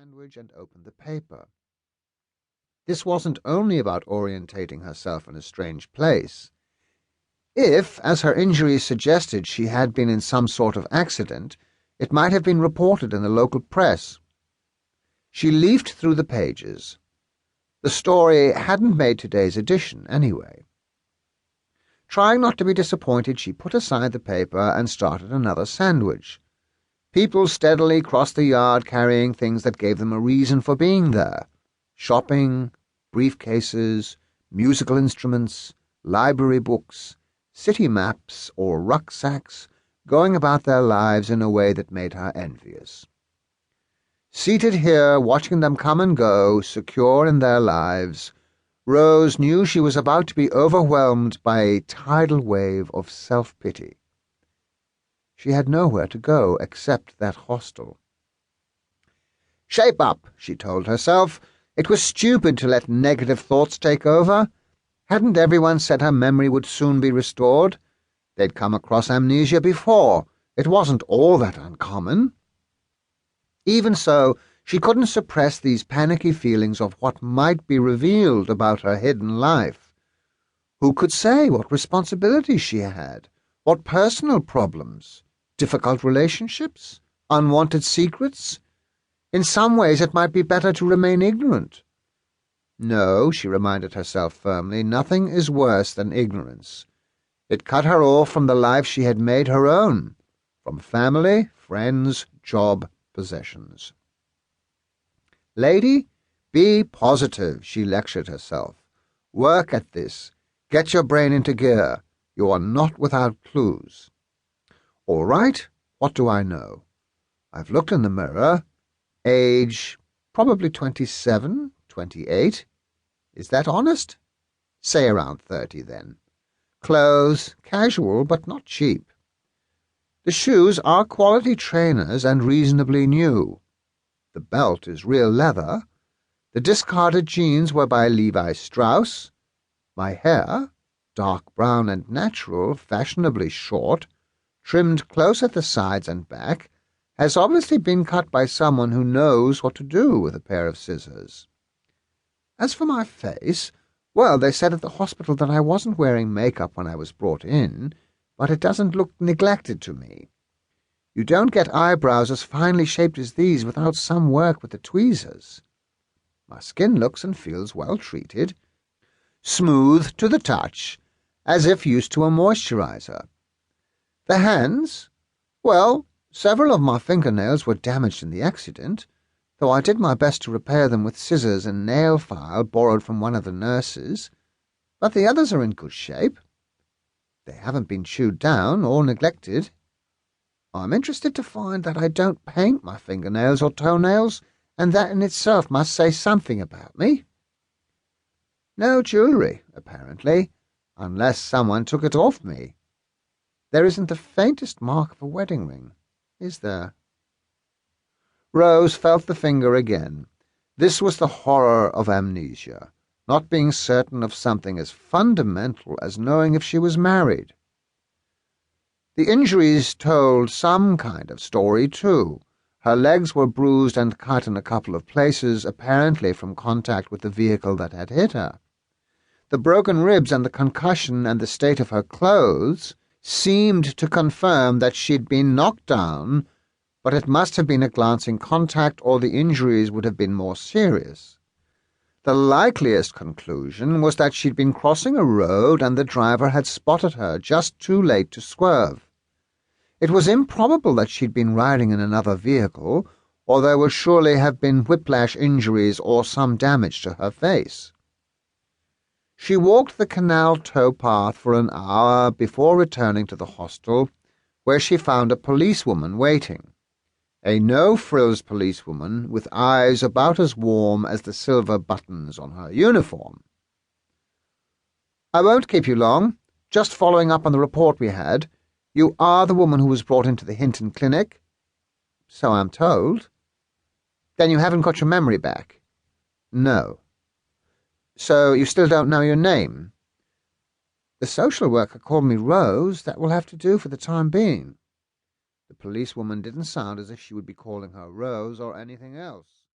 sandwich and opened the paper. This wasn't only about orientating herself in a strange place. If, as her injuries suggested, she had been in some sort of accident, it might have been reported in the local press. She leafed through the pages. The story hadn't made today's edition, anyway. Trying not to be disappointed, she put aside the paper and started another sandwich. People steadily crossed the yard carrying things that gave them a reason for being there. Shopping, briefcases, musical instruments, library books, city maps or rucksacks, going about their lives in a way that made her envious. Seated here, watching them come and go, secure in their lives, Rose knew she was about to be overwhelmed by a tidal wave of self-pity. She had nowhere to go except that hostel. "Shape up," she told herself. It was stupid to let negative thoughts take over. Hadn't everyone said her memory would soon be restored? They'd come across amnesia before. It wasn't all that uncommon. Even so, she couldn't suppress these panicky feelings of what might be revealed about her hidden life. Who could say what responsibilities she had, what personal problems, difficult relationships, unwanted secrets? In some ways it might be better to remain ignorant. No, she reminded herself firmly, nothing is worse than ignorance. It cut her off from the life she had made her own, from family, friends, job, possessions. "Lady, be positive," she lectured herself. "Work at this. Get your brain into gear. You are not without clues." "All right, what do I know? I've looked in the mirror. Age, probably 27, 28. Is that honest? Say around 30, then. Clothes, casual but not cheap. The shoes are quality trainers and reasonably new. The belt is real leather. The discarded jeans were by Levi Strauss. My hair, dark brown and natural, fashionably short, trimmed close at the sides and back, has obviously been cut by someone who knows what to do with a pair of scissors. As for my face, well, they said at the hospital that I wasn't wearing makeup when I was brought in, but it doesn't look neglected to me. You don't get eyebrows as finely shaped as these without some work with the tweezers. My skin looks and feels well treated, smooth to the touch, as if used to a moisturizer. The hands, well, several of my fingernails were damaged in the accident, though I did my best to repair them with scissors and nail file borrowed from one of the nurses, but the others are in good shape. They haven't been chewed down or neglected. I'm interested to find that I don't paint my fingernails or toenails, and that in itself must say something about me. No jewellery, apparently, unless someone took it off me. There isn't the faintest mark of a wedding ring, is there? Rose felt the finger again. This was the horror of amnesia, not being certain of something as fundamental as knowing if she was married. The injuries told some kind of story, too. Her legs were bruised and cut in a couple of places, apparently from contact with the vehicle that had hit her. The broken ribs and the concussion and the state of her clothes seemed to confirm that she'd been knocked down, but it must have been a glancing contact or the injuries would have been more serious. The likeliest conclusion was that she'd been crossing a road and the driver had spotted her just too late to swerve. It was improbable that she'd been riding in another vehicle, or there would surely have been whiplash injuries or some damage to her face. She walked the canal towpath for an hour before returning to the hostel, where she found a policewoman waiting. A no-frills policewoman with eyes about as warm as the silver buttons on her uniform. "I won't keep you long. Just following up on the report we had. You are the woman who was brought into the Hinton clinic?" "So I'm told." "Then you haven't got your memory back?" "No." "So you still don't know your name?" "The social worker called me Rose. That will have to do for the time being." The policewoman didn't sound as if she would be calling her Rose or anything else.